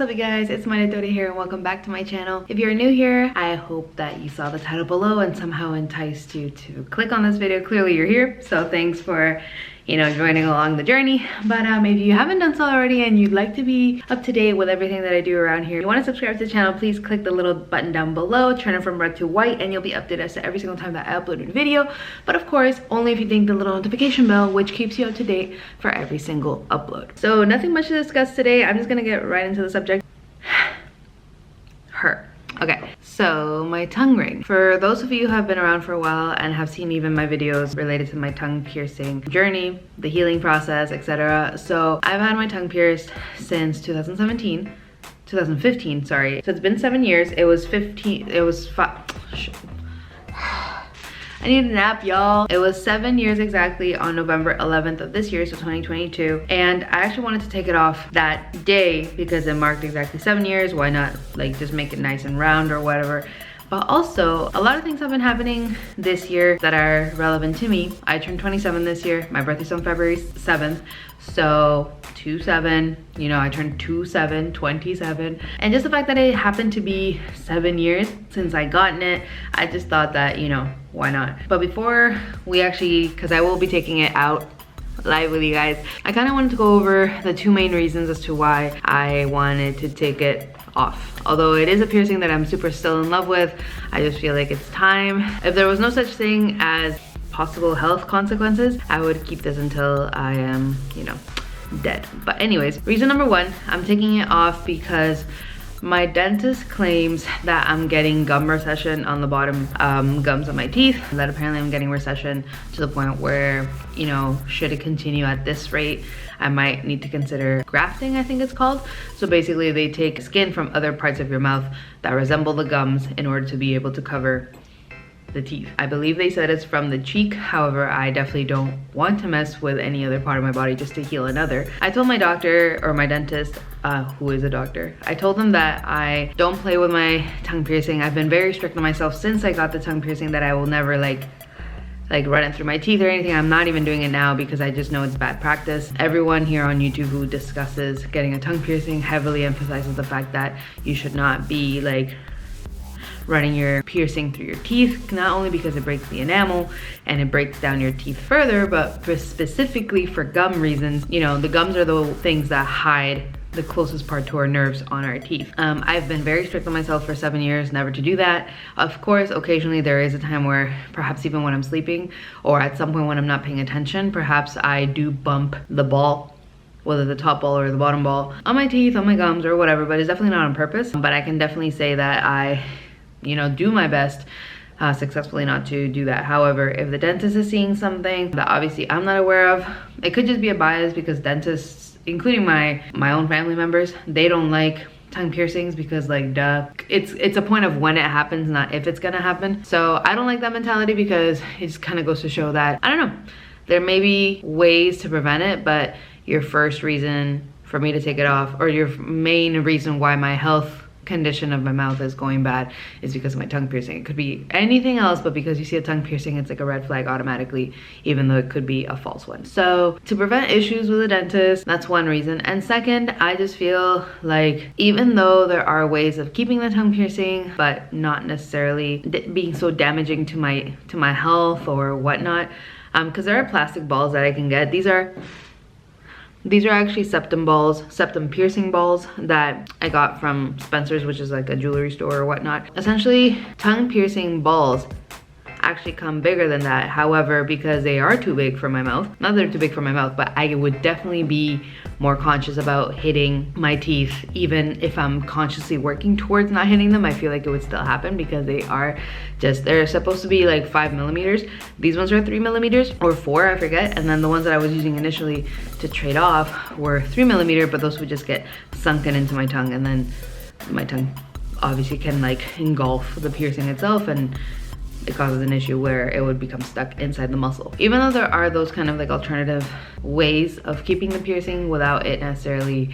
What's up you guys, it's Marita here and welcome back to my channel. If you're new here, I hope that you saw the title below and somehow enticed you to click on this video. Clearly you're here, so thanks for joining along the journey. But if you haven't done so already and you'd like to be up to date with everything that I do around here, if you want to subscribe to the channel, please click the little button down below, turn it from red to white, and you'll be updated as to every single time that I upload a video. But of course, only if you ding the little notification bell, which keeps you up to date for every single upload. So nothing much to discuss today. I'm just gonna get right into the subject. Her. Okay, so my tongue ring. For those of you who have been around for a while and have seen even my videos related to my tongue piercing journey, the healing process, etc. So I've had my tongue pierced since 2015, sorry. So it's been 7 years. It was 5. I need a nap, y'all. It was 7 years exactly on November 11th of this year, so 2022. And I actually wanted to take it off that day because it marked exactly 7 years. Why not like just make it nice and round or whatever? But also, a lot of things have been happening this year that are relevant to me. I turned 27 this year. My birthday's on February 7th. So 27, I turned 27. And just the fact that it happened to be 7 years since I gotten it, I just thought that, why not? But before we actually, because I will be taking it out live with you guys, I kind of wanted to go over the two main reasons as to why I wanted to take it off. Although it is a piercing that I'm super still in love with, I just feel like it's time. If there was no such thing as possible health consequences, I would keep this until I am, dead. But anyways, reason number one, I'm taking it off because my dentist claims that I'm getting gum recession on the bottom gums of my teeth, that apparently I'm getting recession to the point where, should it continue at this rate, I might need to consider grafting, I think it's called. So basically they take skin from other parts of your mouth that resemble the gums in order to be able to cover the teeth. I believe they said it's from the cheek. However, I definitely don't want to mess with any other part of my body just to heal another. I told my doctor, or my dentist, who is a doctor, I told them that I don't play with my tongue piercing. I've been very strict on myself since I got the tongue piercing that I will never like run it through my teeth or anything. I'm not even doing it now because I just know it's bad practice. Everyone here on YouTube who discusses getting a tongue piercing heavily emphasizes the fact that you should not be running your piercing through your teeth, not only because it breaks the enamel and it breaks down your teeth further, but specifically for gum reasons. The gums are the things that hide the closest part to our nerves on our teeth. I've been very strict on myself for 7 years never to do that. Of course, occasionally there is a time where perhaps even when I'm sleeping or at some point when I'm not paying attention, perhaps I do bump the ball, whether the top ball or the bottom ball, on my teeth, on my gums or whatever, but it's definitely not on purpose. But I can definitely say that I do my best successfully not to do that. However, if the dentist is seeing something that obviously I'm not aware of, it could just be a bias because dentists, including my own family members, they don't like tongue piercings because duh, it's a point of when it happens, not if it's gonna happen. So I don't like that mentality because it just kind of goes to show that, I don't know, there may be ways to prevent it, but your first reason for me to take it off, or your main reason why my health condition of my mouth is going bad, is because of my tongue piercing. It could be anything else, but because you see a tongue piercing, it's like a red flag automatically, even though it could be a false one. So to prevent issues with a dentist, that's one reason. And second, I just feel like even though there are ways of keeping the tongue piercing but not necessarily being so damaging to my health or whatnot, because there are plastic balls that I can get. These are actually septum piercing balls that I got from Spencer's, which is like a jewelry store or whatnot. Essentially, tongue piercing balls actually come bigger than that. However, because they are too big for my mouth, not that they're too big for my mouth, but I would definitely be more conscious about hitting my teeth. Even if I'm consciously working towards not hitting them, I feel like it would still happen because they're supposed to be like 5 millimeters. These ones are 3 millimeters or 4, I forget. And then the ones that I was using initially to trade off were 3 millimeter, but those would just get sunken into my tongue, and then my tongue obviously can engulf the piercing itself, and it causes an issue where it would become stuck inside the muscle. Even though there are those kind of alternative ways of keeping the piercing without it necessarily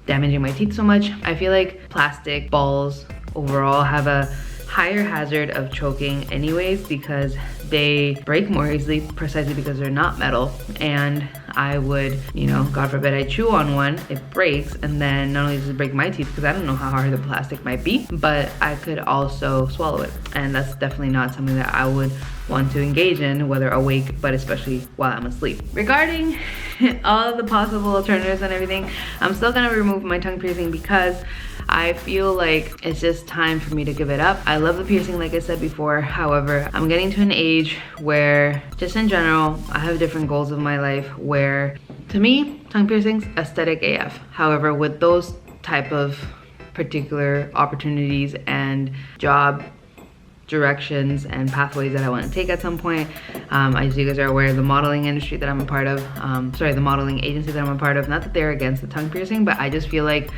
damaging my teeth so much, I feel like plastic balls overall have a higher hazard of choking anyways, because they break more easily precisely because they're not metal. And I would, you know, God forbid I chew on one, it breaks, and then not only does it break my teeth, because I don't know how hard the plastic might be, but I could also swallow it. And that's definitely not something that I would want to engage in, whether awake, but especially while I'm asleep. Regarding all of the possible alternatives and everything, I'm still gonna remove my tongue piercing because I feel like it's just time for me to give it up. I love the piercing, like I said before. However, I'm getting to an age where, just in general, I have different goals of my life where, to me, tongue piercings, aesthetic AF. However, with those type of particular opportunities and job directions and pathways that I want to take at some point. As you guys are aware, the modeling industry that I'm a part of, the modeling agency that I'm a part of, not that they're against the tongue piercing, but I just feel like,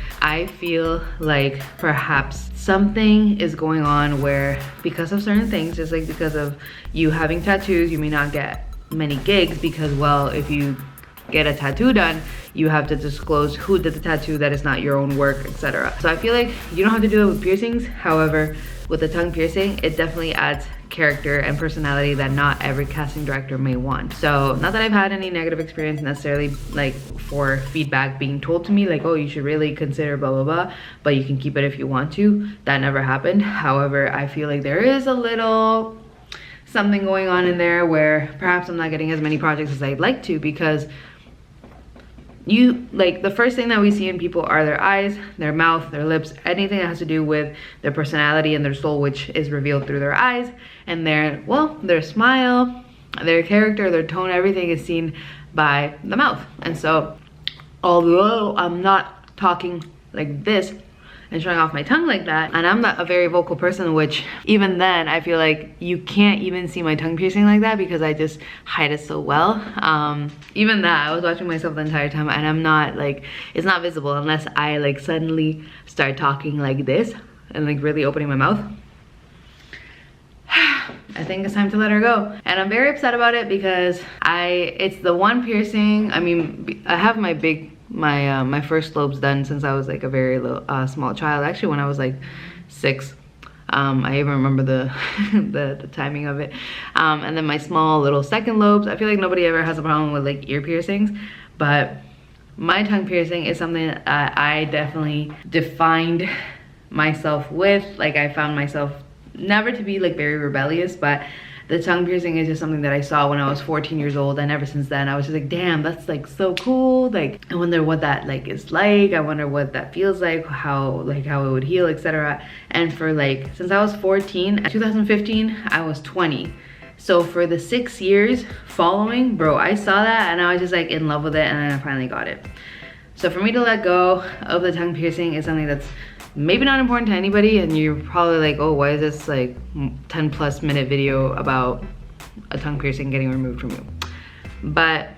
perhaps something is going on where, because of certain things, just like because of you having tattoos, you may not get many gigs because, well, if you get a tattoo done, you have to disclose who did the tattoo, that is not your own work, etc. So I feel like you don't have to do it with piercings. However, with the tongue piercing, it definitely adds character and personality that not every casting director may want. So not that I've had any negative experience necessarily, like for feedback being told to me like, oh, you should really consider blah blah blah, but you can keep it if you want to. That never happened. However, I feel like there is a little something going on in there where perhaps I'm not getting as many projects as I'd like to, because the first thing that we see in people are their eyes, their mouth, their lips, anything that has to do with their personality and their soul, which is revealed through their eyes, and their smile, their character, their tone, everything is seen by the mouth. And so although I'm not talking like this and showing off my tongue like that, and I'm not a very vocal person, which even then I feel like you can't even see my tongue piercing like that because I just hide it so well. Even that, I was watching myself the entire time, and I'm not like, it's not visible unless I like suddenly start talking like this and like really opening my mouth. I think it's time to let her go. And I'm very upset about it because it's the one piercing. I mean, I have my first lobes done since I was like a very little, small child. Actually, when I was like 6. I even remember the timing of it. And then my small little second lobes. I feel like nobody ever has a problem with like ear piercings, but my tongue piercing is something that I definitely defined myself with. Like, I found myself never to be like very rebellious, but the tongue piercing is just something that I saw when I was 14 years old, and ever since then I was just like, damn, that's like so cool. Like, I wonder what that like is like. I wonder what that feels like, how it would heal, etc. And for like, since I was 14, 2015, I was 20. So for the 6 years following, bro, I saw that and I was just like in love with it, and then I finally got it. So for me to let go of the tongue piercing is something that's maybe not important to anybody, and you're probably like, oh, why is this like 10+ minute video about a tongue piercing getting removed from you? But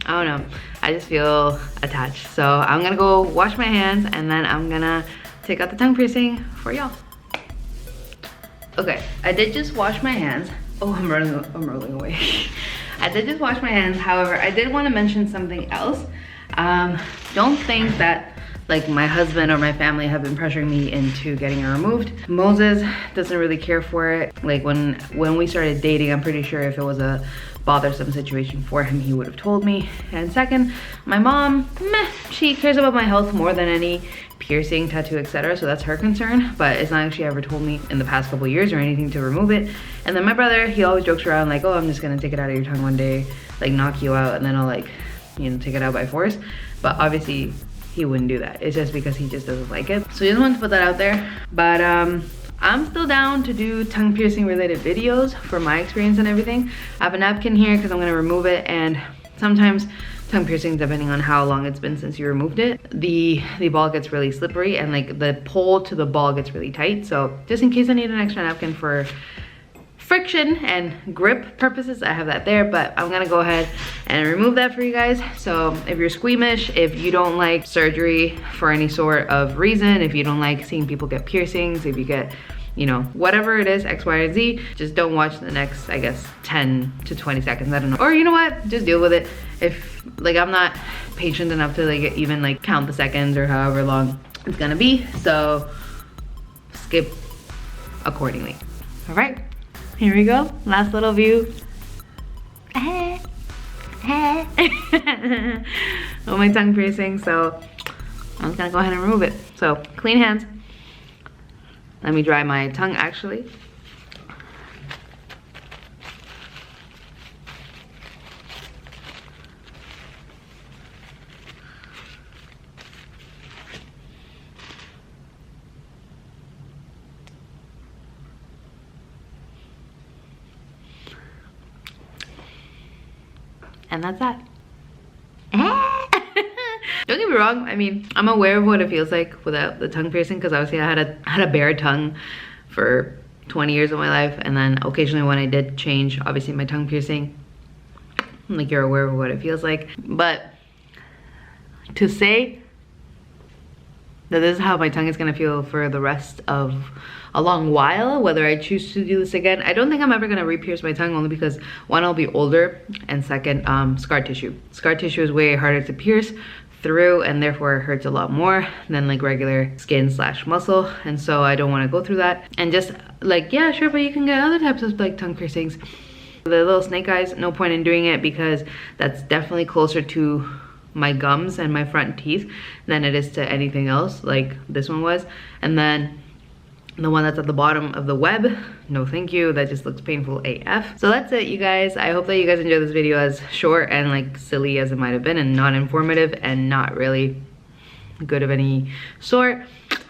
I don't know, I just feel attached. So I'm gonna go wash my hands, and then I'm gonna take out the tongue piercing for y'all. Okay, I did just wash my hands. Oh, I'm rolling away. I did just wash my hands. However, I did want to mention something else. Don't think that like my husband or my family have been pressuring me into getting it removed. Moses doesn't really care for it. Like when we started dating, I'm pretty sure if it was a bothersome situation for him, he would have told me. And second, my mom, she cares about my health more than any piercing, tattoo, etc. So that's her concern, but it's not like she ever told me in the past couple years or anything to remove it. And then my brother, he always jokes around like, oh, I'm just gonna take it out of your tongue one day, like knock you out, and then I'll like, you know, take it out by force. But obviously he wouldn't do that. It's just because he just doesn't like it. So just wanted to put that out there. But I'm still down to do tongue piercing related videos for my experience and everything. I have a napkin here because I'm gonna remove it, and sometimes tongue piercing, depending on how long it's been since you removed it, the ball gets really slippery, and like the pole to the ball gets really tight. So just in case I need an extra napkin for friction and grip purposes, I have that there. But I'm gonna go ahead and remove that for you guys. So if you're squeamish, if you don't like surgery for any sort of reason, if you don't like seeing people get piercings, if you get, you know, whatever it is, X, Y, or Z, just don't watch the next, I guess, 10 to 20 seconds, I don't know. Or you know what, just deal with it. If like, I'm not patient enough to like even like count the seconds or however long it's gonna be, so skip accordingly. All right, here we go. Last little view. With my tongue piercing, so I'm just gonna go ahead and remove it. So clean hands. Let me dry my tongue actually. And that's that. Don't get me wrong, I mean, I'm aware of what it feels like without the tongue piercing, because obviously I had a bare tongue for 20 years of my life, and then occasionally when I did change, obviously my tongue piercing, like, you're aware of what it feels like. But to say that this is how my tongue is gonna feel for the rest of a long while, whether I choose to do this again, I don't think I'm ever gonna re-pierce my tongue, only because one, I'll be older, and second, scar tissue. Scar tissue is way harder to pierce through, and therefore it hurts a lot more than like regular skin / muscle, and so I don't want to go through that. And just like, yeah, sure, but you can get other types of like tongue piercings. The little snake eyes, no point in doing it, because that's definitely closer to my gums and my front teeth than it is to anything else like this one was. And then the one that's at the bottom of the web, no thank you, that just looks painful AF. So that's it, you guys. I hope that you guys enjoyed this video, as short and like silly as it might have been, and not informative and not really good of any sort.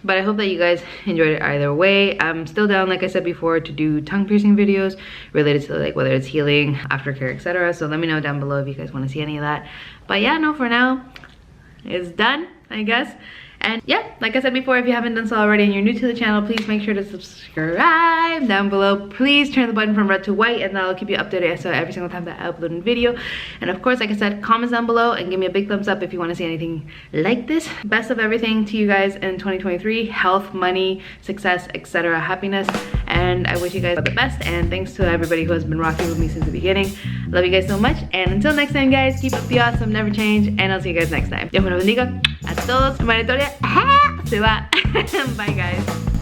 But I hope that you guys enjoyed it either way. I'm still down, like I said before, to do tongue piercing videos related to like whether it's healing, aftercare, etc. So let me know down below if you guys want to see any of that. But yeah, no, for now it's done, I guess. And yeah, like I said before, if you haven't done so already and you're new to the channel, please make sure to subscribe down below. Please turn the button from red to white, and that'll keep you updated so every single time that I upload a video. And of course, like I said, comments down below and give me a big thumbs up if you want to see anything like this. Best of everything to you guys in 2023. Health, money, success, etc. Happiness. And I wish you guys the best. And thanks to everybody who has been rocking with me since the beginning. Love you guys so much. And until next time, guys, keep up the awesome, never change. And I'll see you guys next time. Dios me los bendiga a todos. Mi historia se va. Bye, guys.